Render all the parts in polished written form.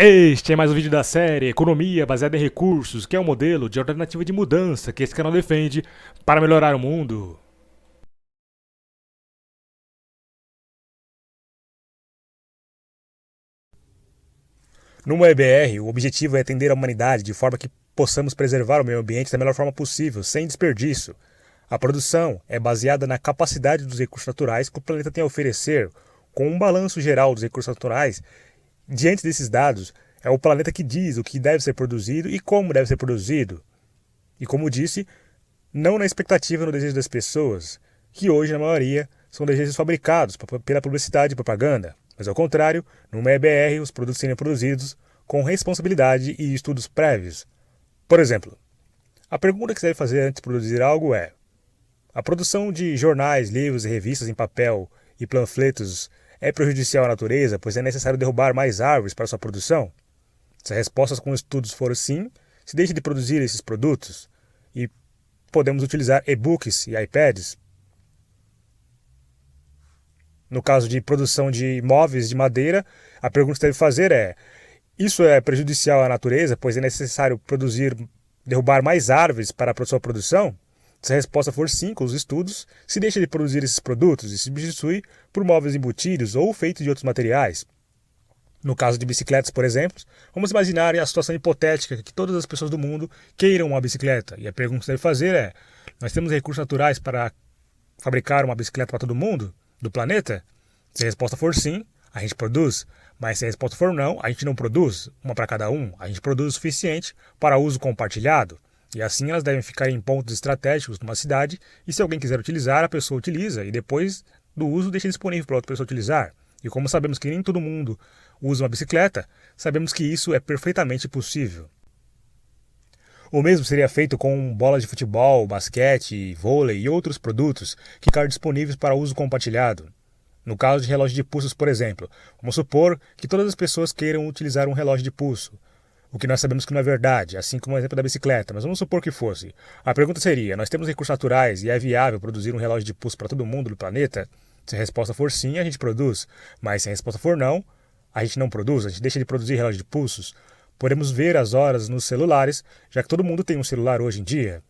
Este é mais um vídeo da série Economia baseada em recursos, que é um modelo de alternativa de mudança que esse canal defende para melhorar o mundo. No EBR, o objetivo é atender a humanidade de forma que possamos preservar o meio ambiente da melhor forma possível, sem desperdício. A produção é baseada na capacidade dos recursos naturais que o planeta tem a oferecer, com um balanço geral dos recursos naturais. Diante desses dados, é o planeta que diz o que deve ser produzido e como deve ser produzido. E como disse, não na expectativa no desejo das pessoas, que hoje, na maioria, são desejos fabricados pela publicidade e propaganda. Mas, ao contrário, numa EBR, os produtos seriam produzidos com responsabilidade e estudos prévios. Por exemplo, a pergunta que se deve fazer antes de produzir algo é: a produção de jornais, livros e revistas em papel e panfletos é prejudicial à natureza, pois é necessário derrubar mais árvores para sua produção? Se a resposta com estudos for sim, se deixa de produzir esses produtos e podemos utilizar e-books e iPads. No caso de produção de móveis de madeira, a pergunta que você deve fazer é: isso é prejudicial à natureza, pois é necessário derrubar mais árvores para a sua produção? Se a resposta for sim, com os estudos, se deixa de produzir esses produtos e se substitui por móveis embutidos ou feitos de outros materiais. No caso de bicicletas, por exemplo, vamos imaginar a situação hipotética que todas as pessoas do mundo queiram uma bicicleta. E a pergunta que você deve fazer é: nós temos recursos naturais para fabricar uma bicicleta para todo mundo do planeta? Se a resposta for sim, a gente produz. Mas se a resposta for não, a gente não produz uma para cada um. A gente produz o suficiente para uso compartilhado. E assim elas devem ficar em pontos estratégicos numa cidade, e se alguém quiser utilizar, a pessoa utiliza, e depois do uso deixa disponível para outra pessoa utilizar. E como sabemos que nem todo mundo usa uma bicicleta, sabemos que isso é perfeitamente possível. O mesmo seria feito com bolas de futebol, basquete, vôlei e outros produtos que ficaram disponíveis para uso compartilhado. No caso de relógio de pulsos, por exemplo, vamos supor que todas as pessoas queiram utilizar um relógio de pulso, o que nós sabemos que não é verdade, assim como o exemplo da bicicleta, mas vamos supor que fosse. A pergunta seria: nós temos recursos naturais e é viável produzir um relógio de pulso para todo mundo do planeta? Se a resposta for sim, a gente produz, mas se a resposta for não, a gente não produz, a gente deixa de produzir relógio de pulsos. Podemos ver as horas nos celulares, já que todo mundo tem um celular hoje em dia.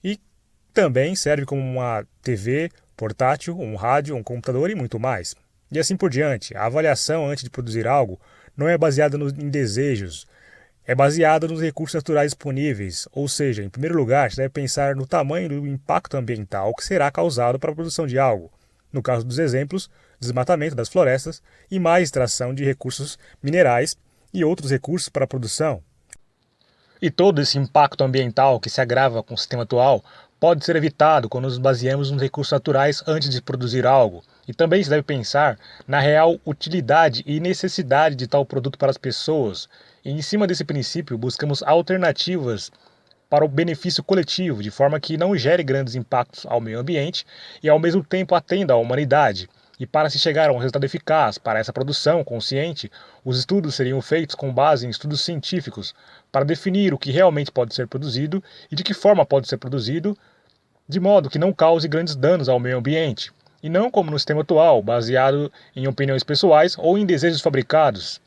E também serve como uma TV portátil, um rádio, um computador e muito mais. E assim por diante. A avaliação antes de produzir algo não é baseada em desejos, é baseada nos recursos naturais disponíveis, ou seja, em primeiro lugar, você deve pensar no tamanho do impacto ambiental que será causado para a produção de algo. No caso dos exemplos, desmatamento das florestas e mais extração de recursos minerais e outros recursos para a produção. E todo esse impacto ambiental que se agrava com o sistema atual pode ser evitado quando nos baseamos nos recursos naturais antes de produzir algo. E também se deve pensar na real utilidade e necessidade de tal produto para as pessoas. E em cima desse princípio, buscamos alternativas para o benefício coletivo, de forma que não gere grandes impactos ao meio ambiente e ao mesmo tempo atenda à humanidade. E para se chegar a um resultado eficaz para essa produção consciente, os estudos seriam feitos com base em estudos científicos para definir o que realmente pode ser produzido e de que forma pode ser produzido, de modo que não cause grandes danos ao meio ambiente, e não como no sistema atual, baseado em opiniões pessoais ou em desejos fabricados.